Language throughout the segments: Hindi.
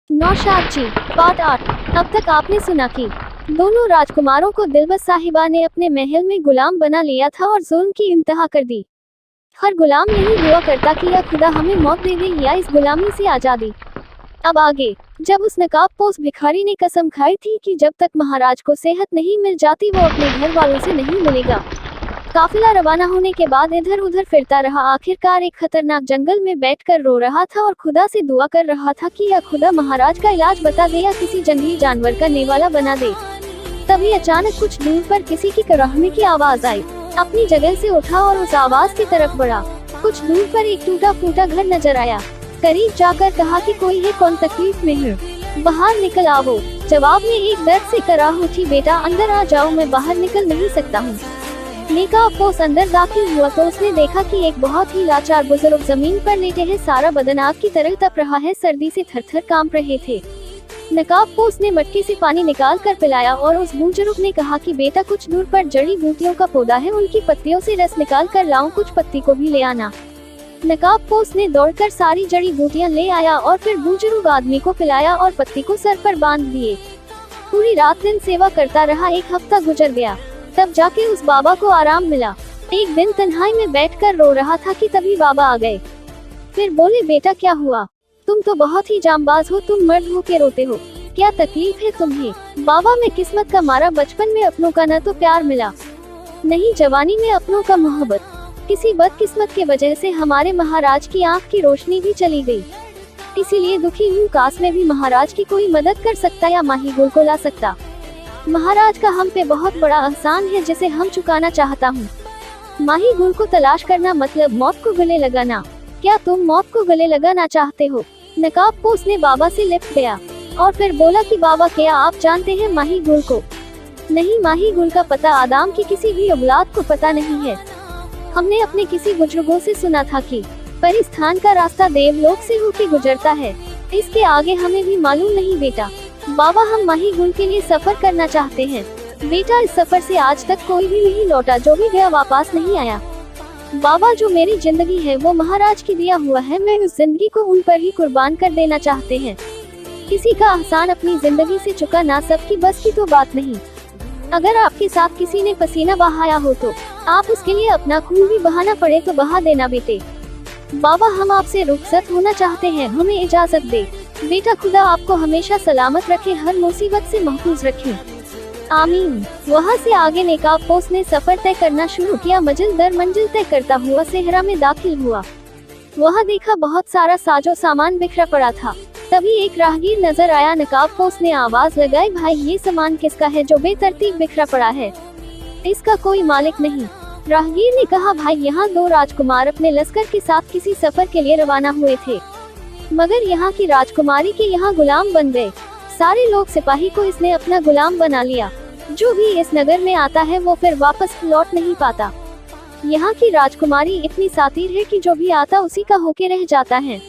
नौशाद जी, पार्ट 8। अब तक आपने सुना कि दोनों राजकुमारों को दिलबस साहिबा ने अपने महल में गुलाम बना लिया था और जुल्म की इंतहा कर दी। हर गुलाम यही दुआ करता कि या खुदा हमें मौत दे दे या इस गुलामी से आज़ादी। अब आगे, जब उस नकाबपोश भिखारी ने कसम खाई थी कि जब तक महाराज को सेहत नहीं मिल जाती वो अपने घर वालों से नहीं मिलेगा। काफिला रवाना होने के बाद इधर उधर फिरता रहा। आखिरकार एक खतरनाक जंगल में बैठकर रो रहा था और खुदा से दुआ कर रहा था कि या खुदा महाराज का इलाज बता दे या किसी जंगली जानवर का नेवाला बना दे। तभी अचानक कुछ दूर पर किसी की कराहने की आवाज आई। अपनी जगह से उठा और उस आवाज की तरफ बढ़ा। कुछ दूर पर एक टूटा फूटा घर नजर आया। करीब जाकर कहा कि कोई है, कौन तकलीफ में है, बाहर निकल आओ। जवाब में एक दर्द से कराह उठी, बेटा अंदर आ जाओ, मैं बाहर निकल नहीं सकता हूँ। नकाबपोश अंदर दाखिल हुआ तो उसने देखा कि एक बहुत ही लाचार बुजुर्ग जमीन पर लेटे हैं। सारा बदन आग की तरह तप रहा है, सर्दी से थर-थर कांप रहे थे। नकाबपोश ने मटके से पानी निकाल कर पिलाया और उस बुजुर्ग ने कहा कि बेटा कुछ दूर पर जड़ी बूटियों का पौधा है, उनकी पत्तियों से रस निकाल कर लाऊं, कुछ पत्ती को भी ले आना। नकाबपोश ने दौड़कर सारी जड़ी बूटियां ले आया और फिर बुजुर्ग आदमी को पिलाया और पत्ती को सर पर बांध दिए। पूरी रात दिन सेवा करता रहा। एक हफ्ता गुजर गया, तब जाके उस बाबा को आराम मिला। एक दिन तन्हाई में बैठकर रो रहा था कि तभी बाबा आ गए। फिर बोले, बेटा क्या हुआ, तुम तो बहुत ही जांबाज हो, तुम मर्द हो के रोते हो, क्या तकलीफ है तुम्हें? बाबा, मैं किस्मत का मारा, बचपन में अपनों का न तो प्यार मिला, नहीं जवानी में अपनों का मोहब्बत। किसी बदकिस्मत के वजह से हमारे महाराज की आंख की रोशनी भी चली गई, इसीलिए दुखी हूँ। काश में भी महाराज की कोई मदद कर सकता या माही गुल को ला सकता। महाराज का हम पे बहुत बड़ा एहसान है जिसे हम चुकाना चाहता हूँ। माही गुल को तलाश करना मतलब मौत को गले लगाना। क्या तुम मौत को गले लगाना चाहते हो? नकाबपोश ने बाबा से लिपट गया और फिर बोला कि बाबा, क्या आप जानते हैं माही गुल को? नहीं, माही गुल का पता आदम की किसी भी औलाद को पता नहीं है। हमने अपने किसी बुजुर्गों से सुना था कि परिस्थान का रास्ता देवलोक से होकर गुजरता है, इसके आगे हमें भी मालूम नहीं बेटा। बाबा, हम माही गुल के लिए सफर करना चाहते हैं। बेटा, इस सफर से आज तक कोई भी नहीं लौटा, जो भी गया वापस नहीं आया। बाबा, जो मेरी जिंदगी है वो महाराज की दिया हुआ है, मैं उस जिंदगी को उन पर ही कुर्बान कर देना चाहते हैं। किसी का एहसान अपनी जिंदगी से चुकाना सबकी बस की तो बात नहीं। अगर आपके साथ किसी ने पसीना बहाया हो तो आप उसके लिए अपना खून भी बहाना पड़े तो बहा देना बेटे। बाबा, हम आपसे रुखसत होना चाहते हैं, हमें इजाजत दे। बेटा, खुदा आपको हमेशा सलामत रखे, हर मुसीबत से महफूज रखे, आमीन। वहाँ से आगे नकाबपोश ने सफर तय करना शुरू किया। मंजिल दर मंजिल तय करता हुआ सेहरा में दाखिल हुआ। वहाँ देखा बहुत सारा साजो सामान बिखरा पड़ा था। तभी एक राहगीर नजर आया। नकाबपोश ने आवाज लगाई, भाई ये सामान किसका है जो बेतरतीब बिखरा पड़ा है? इसका कोई मालिक नहीं। राहगीर ने कहा, भाई यहाँ दो राजकुमार अपने लश्कर के साथ किसी सफर के लिए रवाना हुए थे, मगर यहाँ की राजकुमारी के यहाँ गुलाम बन गए। सारे लोग सिपाही को इसने अपना गुलाम बना लिया। जो भी इस नगर में आता है वो फिर वापस लौट नहीं पाता। यहाँ की राजकुमारी इतनी सातिर है कि जो भी आता उसी का होके रह जाता है।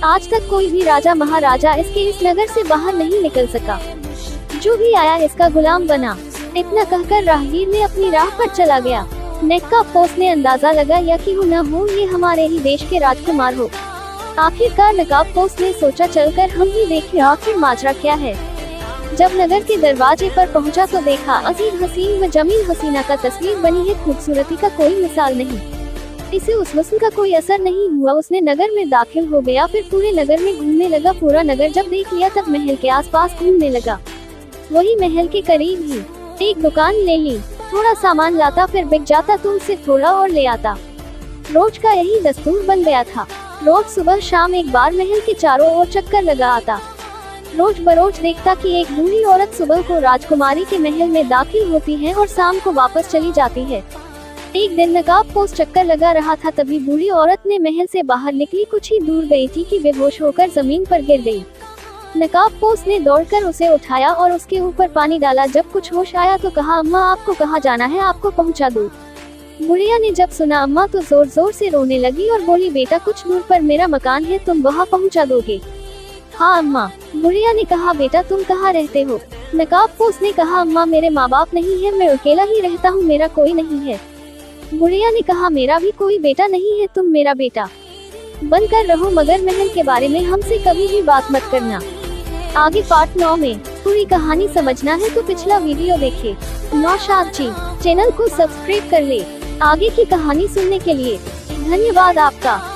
आज तक कोई भी राजा महाराजा इसके इस नगर से बाहर नहीं निकल सका। जो भी आया इसका गुलाम बना। इतना कहकर राहगीर ने अपनी राह पर चला गया। नकाबपोश ने अंदाजा लगाया कि हो न हो ये हमारे ही देश के राजकुमार हो। आखिरकार नकाबपोश ने सोचा, चलकर हम ही देखें आखिर माजरा क्या है। जब नगर के दरवाजे पर पहुंचा तो देखा अजीब हसीन व जमील हसीना का तस्वीर बनी है। खूबसूरती का कोई मिसाल नहीं। इसे उस हुस्न का कोई असर नहीं हुआ। उसने नगर में दाखिल हो गया, फिर पूरे नगर में घूमने लगा। पूरा नगर जब देख लिया तब महल के आसपास घूमने लगा। वही महल के करीब ही एक दुकान ले ली। थोड़ा सामान लाता, फिर बिक जाता तो उससे थोड़ा और ले आता। रोज का यही दस्तूर बन गया था। रोज सुबह शाम एक बार महल के चारों ओर चक्कर लगा आता। रोज बरोज देखता कि एक बूढ़ी औरत सुबह को राजकुमारी के महल में दाखिल होती है और शाम को वापस चली जाती है। एक दिन नकाबपोश चक्कर लगा रहा था, तभी बूढ़ी औरत ने महल से बाहर निकली कुछ ही दूर गई थी कि बेहोश होकर जमीन पर गिर गई। नकाबपोश ने दौड़कर उसे उठाया और उसके ऊपर पानी डाला। जब कुछ होश आया तो कहा, अम्मा आपको कहाँ जाना है, आपको पहुँचा दूं। बुढ़िया ने जब सुना अम्मा तो जोर जोर से रोने लगी और बोली, बेटा कुछ दूर पर मेरा मकान है, तुम वहाँ पहुँचा दोगे? हाँ अम्मा। बुढ़िया ने कहा, बेटा तुम कहाँ रहते हो? नकाबपोश ने कहा, अम्मा मेरे माँ बाप नहीं है, मैं अकेला ही रहता हूँ, मेरा कोई नहीं है। बुढ़िया ने कहा, मेरा भी कोई बेटा नहीं है, तुम मेरा बेटा बनकर रहो, मगर महल के बारे में हमसे कभी भी बात मत करना। आगे पार्ट 9 में पूरी कहानी समझना है तो पिछला वीडियो देखे। नौशाद जी, चैनल को सब्सक्राइब कर ले आगे की कहानी सुनने के लिए। धन्यवाद आपका।